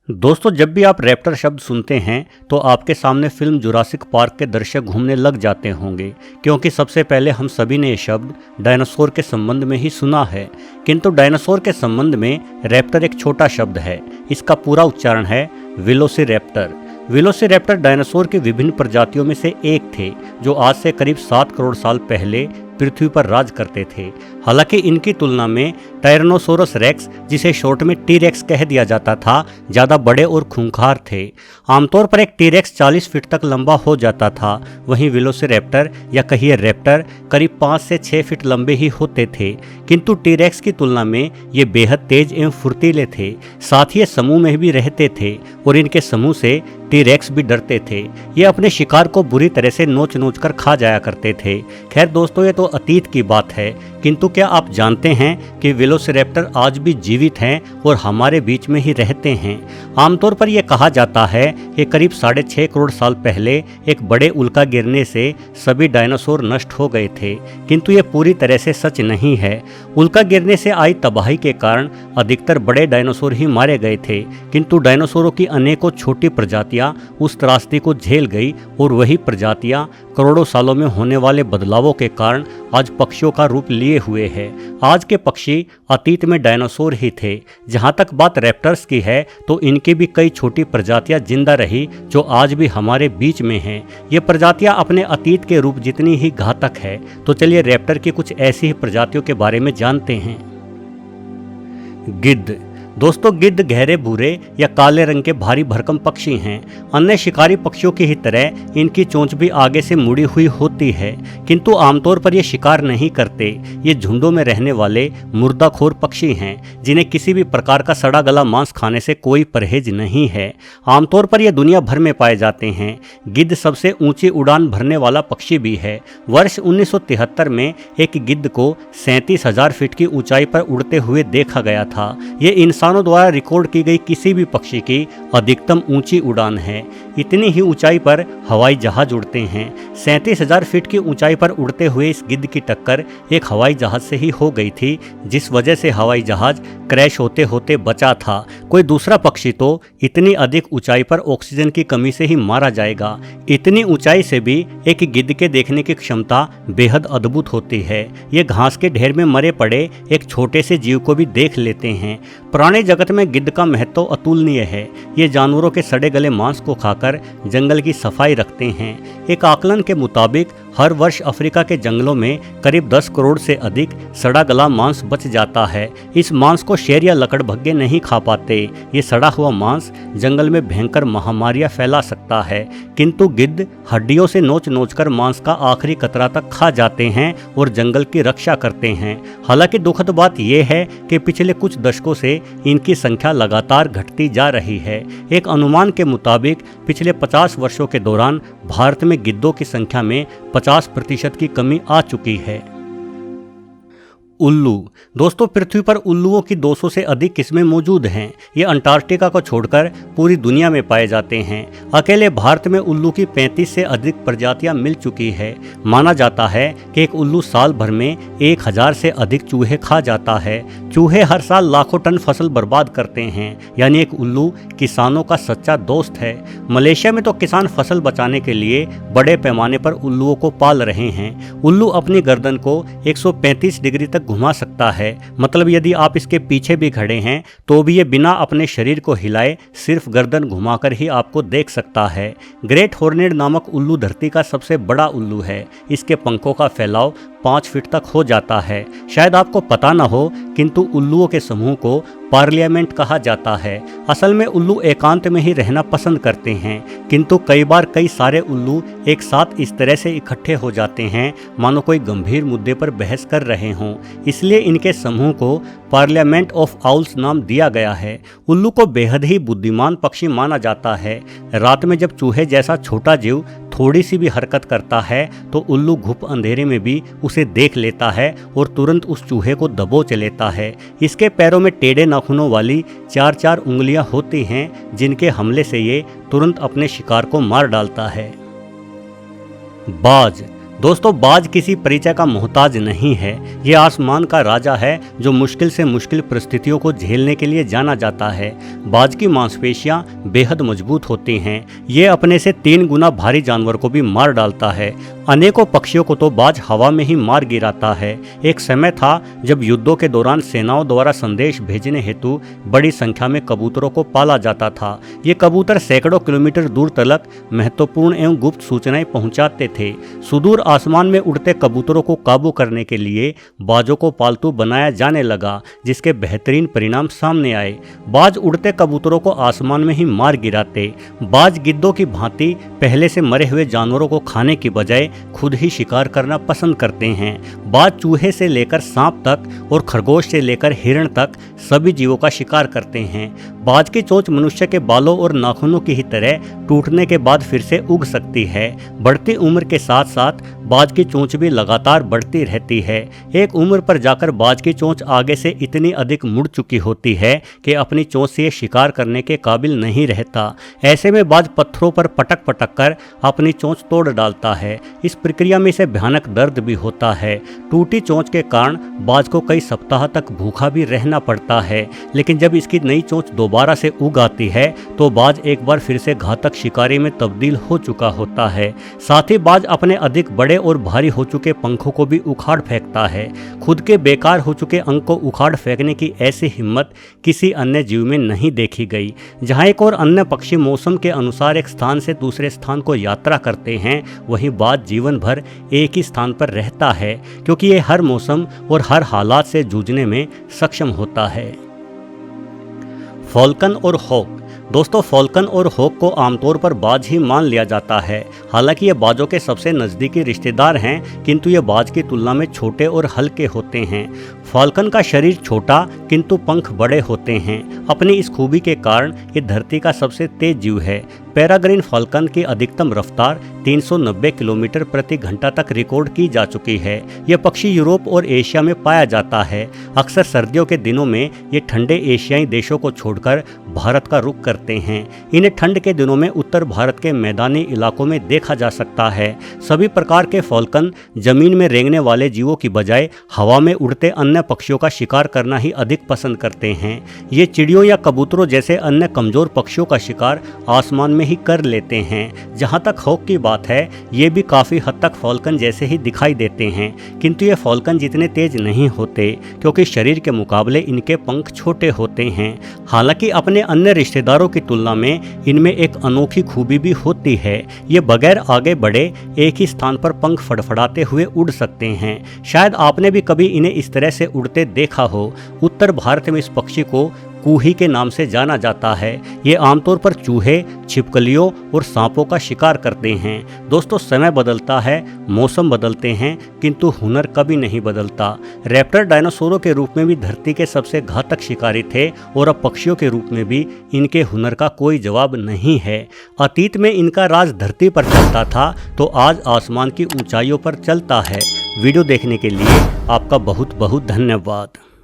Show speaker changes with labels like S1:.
S1: दोस्तों, जब भी आप रैप्टर शब्द सुनते हैं तो आपके सामने फिल्म जुरासिक पार्क के दृश्य घूमने लग जाते होंगे, क्योंकि सबसे पहले हम सभी ने ये शब्द डायनासोर के संबंध में ही सुना है। किंतु डायनासोर के संबंध में रैप्टर एक छोटा शब्द है। इसका पूरा उच्चारण है वेलोसिरैप्टर। वेलोसिरैप्टर डायनासोर की विभिन्न प्रजातियों में से एक थे जो आज से करीब 7 करोड़ साल पहले पृथ्वी पर राज करते थे। हालांकि इनकी तुलना में टायरेनोसोरस रेक्स, जिसे शॉर्ट में टी-रेक्स कह दिया जाता था, ज़्यादा बड़े और खूंखार थे। आमतौर पर एक टी-रेक्स 40 फीट तक लंबा हो जाता था, वहीं वेलोसिरैप्टर या कहिए रैप्टर करीब 5 से 6 फीट लंबे ही होते थे। किंतु टी-रेक्स की तुलना में ये बेहद तेज एवं फुर्तीले थे। साथ ही ये समूह में भी रहते थे और इनके समूह से टी-रेक्स भी डरते थे। ये अपने शिकार को बुरी तरह से नोच नोच कर खा जाया करते थे। खैर दोस्तों, ये तो अतीत की बात है, किंतु क्या आप जानते हैं कि वेलोसिरैप्टर आज भी जीवित हैं और हमारे बीच में ही रहते हैं। आमतौर पर यह कहा जाता है कि करीब 6.5 करोड़ साल पहले एक बड़े उल्का गिरने से सभी डायनासोर नष्ट हो गए थे, किंतु ये पूरी तरह से सच नहीं है। उल्का गिरने से आई तबाही के कारण अधिकतर बड़े डायनासोर ही मारे गए थे, किंतु डायनासोरों की अनेकों छोटी प्रजातियां उस त्रासदी को झेल गई और वही प्रजातियां करोड़ों सालों में होने वाले बदलावों के कारण आज पक्षियों का रूप लिए हुए है। आज के पक्षी अतीत में डायनासोर ही थे। जहां तक बात रैप्टर्स की है तो इनकी भी कई छोटी प्रजातियां जिंदा रही जो आज भी हमारे बीच में हैं। ये प्रजातियां अपने अतीत के रूप जितनी ही घातक है। तो चलिए रैप्टर की कुछ ऐसी ही प्रजातियों के बारे में जानते हैं। गिद्ध। दोस्तों, गिद्ध गहरे भूरे या काले रंग के भारी भरकम पक्षी हैं। अन्य शिकारी पक्षियों की ही तरह इनकी चोंच भी आगे से मुड़ी हुई होती है, किंतु आमतौर पर ये शिकार नहीं करते। ये झुंडों में रहने वाले मुर्दाखोर पक्षी हैं जिन्हें किसी भी प्रकार का सड़ा गला मांस खाने से कोई परहेज नहीं है। आमतौर पर ये दुनिया भर में पाए जाते हैं। गिद्ध सबसे ऊंची उड़ान भरने वाला पक्षी भी है। वर्ष 1973 में एक गिद्ध को 37,000 फीट की ऊंचाई पर उड़ते हुए देखा गया था। ये इंसानों द्वारा रिकॉर्ड की गई किसी भी पक्षी की अधिकतम ऊंची उड़ान है। इतनी ही ऊंचाई पर हवाई जहाज उड़ते हैं। 37,000 फीट की ऊंचाई पर उड़ते हुए इस गिद्ध की टक्कर एक हवाई जहाज से ही हो गई थी, जिस वजह से हवाई जहाज क्रैश होते होते बचा था। कोई दूसरा पक्षी तो इतनी अधिक ऊंचाई पर ऑक्सीजन की कमी से ही मारा जाएगा। इतनी ऊंचाई से भी एक गिद्ध के देखने की क्षमता बेहद अद्भुत होती है। ये घास के ढेर में मरे पड़े एक छोटे से जीव को भी देख लेते हैं। पुराने जगत में गिद्ध का महत्व अतुलनीय है। ये जानवरों के सड़े गले मांस को खाकर जंगल की सफाई रखते हैं। एक आकलन के मुताबिक हर वर्ष अफ्रीका के जंगलों में करीब 10 करोड़ से अधिक सड़ा गला मांस बच जाता है। इस मांस को शेर या लकड़बग्घे नहीं खा पाते। ये सड़ा हुआ मांस जंगल में भयंकर महामारियां फैला सकता है, किंतु गिद्ध हड्डियों से नोच नोच कर मांस का आखिरी कतरा तक खा जाते हैं और जंगल की रक्षा करते हैं। हालांकि दुखद बात यह है कि पिछले कुछ दशकों से इनकी संख्या लगातार घटती जा रही है। एक अनुमान के मुताबिक पिछले 50 वर्षों के दौरान भारत में गिद्धों की संख्या में 50% की कमी आ चुकी है। उल्लू। दोस्तों, पृथ्वी पर उल्लुओं की 200 से अधिक किस्में मौजूद हैं। ये अंटार्कटिका को छोड़कर पूरी दुनिया में पाए जाते हैं। अकेले भारत में उल्लू की 35 से अधिक प्रजातियां मिल चुकी है। माना जाता है कि एक उल्लू साल भर में 1000 से अधिक चूहे खा जाता है। चूहे हर साल लाखों टन फसल बर्बाद करते हैं, यानी एक उल्लू किसानों का सच्चा दोस्त है। मलेशिया में तो किसान फसल बचाने के लिए बड़े पैमाने पर उल्लुओं को पाल रहे हैं। उल्लू अपनी गर्दन को 135 डिग्री तक घुमा सकता है। मतलब यदि आप इसके पीछे भी खड़े हैं तो भी ये बिना अपने शरीर को हिलाए सिर्फ गर्दन घुमाकर ही आपको देख सकता है। ग्रेट हॉर्नेड नामक उल्लू धरती का सबसे बड़ा उल्लू है। इसके पंखों का फैलाव 5 फीट तक हो जाता है। शायद आपको पता न हो, किंतु उल्लुओं के समूह को पार्लियामेंट कहा जाता है। असल में उल्लू एकांत में ही रहना पसंद करते हैं, किंतु कई बार कई सारे उल्लू एक साथ इस तरह से इकट्ठे हो जाते हैं मानो कोई गंभीर मुद्दे पर बहस कर रहे हों। इसलिए इनके समूह को पार्लियामेंट ऑफ आउल्स नाम दिया गया है। उल्लू को बेहद ही बुद्धिमान पक्षी माना जाता है। रात में जब चूहे जैसा छोटा जीव थोड़ी सी भी हरकत करता है तो उल्लू घुप अंधेरे में भी उसे देख लेता है और तुरंत उस चूहे को दबोच लेता है। इसके पैरों में टेढ़े नाखूनों वाली 4-4 उंगलियां होती हैं, जिनके हमले से ये तुरंत अपने शिकार को मार डालता है। बाज। दोस्तों, बाज किसी परिचय का मोहताज नहीं है। ये आसमान का राजा है जो मुश्किल से मुश्किल परिस्थितियों को झेलने के लिए जाना जाता है। बाज की मांसपेशियां बेहद मजबूत होती हैं। ये अपने से 3 गुना भारी जानवर को भी मार डालता है। अनेकों पक्षियों को तो बाज हवा में ही मार गिराता है। एक समय था जब युद्धों के दौरान सेनाओं द्वारा संदेश भेजने हेतु बड़ी संख्या में कबूतरों को पाला जाता था। ये कबूतर सैकड़ों किलोमीटर दूर तक महत्वपूर्ण एवं गुप्त सूचनाएं पहुंचाते थे। सुदूर आसमान में उड़ते कबूतरों को काबू करने के लिए बाजों को पालतू बनाया जाने लगा, जिसके बेहतरीन परिणाम सामने आए। बाज उड़ते कबूतरों को आसमान में ही मार गिराते। बाज गिद्धों की भांति पहले से मरे हुए जानवरों को खाने की बजाय खुद ही शिकार करना पसंद करते हैं। बाज चूहे से लेकर सांप तक और खरगोश से लेकर हिरण तक सभी जीवों का शिकार करते हैं। बाज की चोंच मनुष्य के बालों और नाखूनों की ही तरह टूटने के बाद फिर से उग सकती है। बढ़ती उम्र के साथ साथ बाज की चोंच भी लगातार बढ़ती रहती है। एक उम्र पर जाकर बाज की चोंच आगे से इतनी अधिक मुड़ चुकी होती है कि अपनी चोंच से शिकार करने के काबिल नहीं रहता। ऐसे में बाज पत्थरों पर पटक पटक कर अपनी चोंच तोड़ डालता है। इस प्रक्रिया में इसे भयानक दर्द भी होता है। टूटी चोंच के कारण बाज को कई सप्ताह तक भूखा भी रहना पड़ता है, लेकिन जब इसकी नई चोंच दोबारा से उग आती है तो बाज एक बार फिर से घातक शिकारी में तब्दील हो चुका होता है। साथ ही बाज अपने अधिक बड़े और भारी हो चुके पंखों को भी उखाड़ फेंकता है। खुद के बेकार हो चुके अंग को उखाड़ फेंकने की ऐसी हिम्मत किसी अन्य जीव में नहीं देखी गई। जहाँ एक और अन्य पक्षी मौसम के अनुसार एक स्थान से दूसरे स्थान को यात्रा करते हैं, वहीं बाज जीवन भर एक ही स्थान पर रहता है, क्योंकि ये हर मौसम और हर हालात से जूझने में सक्षम होता है। फॉल्कन और हॉक। दोस्तों, फॉल्कन और हॉक को आमतौर पर बाज ही मान लिया जाता है। हालांकि ये बाजों के सबसे नज़दीकी रिश्तेदार हैं, किंतु ये बाज की तुलना में छोटे और हल्के होते हैं। फॉल्कन का शरीर छोटा किंतु पंख बड़े होते हैं। अपनी इस खूबी के कारण ये धरती का सबसे तेज जीव है। पेराग्रीन फॉल्कन की अधिकतम रफ्तार 390 किलोमीटर प्रति घंटा तक रिकॉर्ड की जा चुकी है। यह पक्षी यूरोप और एशिया में पाया जाता है। अक्सर सर्दियों के दिनों में ये ठंडे एशियाई देशों को छोड़कर भारत का रुख करते हैं। इन्हें ठंड के दिनों में उत्तर भारत के मैदानी इलाकों में देखा जा सकता है। सभी प्रकार के फॉल्कन जमीन में रेंगने वाले जीवों की बजाय हवा में उड़ते अन्य पक्षियों का शिकार करना ही अधिक पसंद करते हैं। ये चिड़ियों या कबूतरों जैसे अन्य कमजोर पक्षियों का शिकार आसमान में ही कर लेते हैं। जहां तक हॉक की बात है, ये भी काफ़ी हद तक फॉल्कन जैसे ही दिखाई देते हैं, किंतु ये फॉल्कन जितने तेज नहीं होते, क्योंकि शरीर के मुकाबले इनके पंख छोटे होते हैं। हालांकि अपने अन्य रिश्तेदारों की तुलना में इनमें एक अनोखी खूबी भी होती है। ये बगैर आगे बढ़े एक ही स्थान पर पंख फड़फड़ाते हुए उड़ सकते हैं। शायद आपने भी कभी इन्हें इस तरह से उड़ते देखा हो। उत्तर भारत में इस पक्षी को कूही के नाम से जाना जाता है। ये आमतौर पर चूहे, छिपकलियों और सांपों का शिकार करते हैं। दोस्तों, समय बदलता है, मौसम बदलते हैं, किंतु हुनर कभी नहीं बदलता। रैप्टर डायनासोरों के रूप में भी धरती के सबसे घातक शिकारी थे और अब पक्षियों के रूप में भी इनके हुनर का कोई जवाब नहीं है। अतीत में इनका राज धरती पर चलता था, तो आज आसमान की ऊंचाइयों पर चलता है। वीडियो देखने के लिए आपका बहुत बहुत धन्यवाद।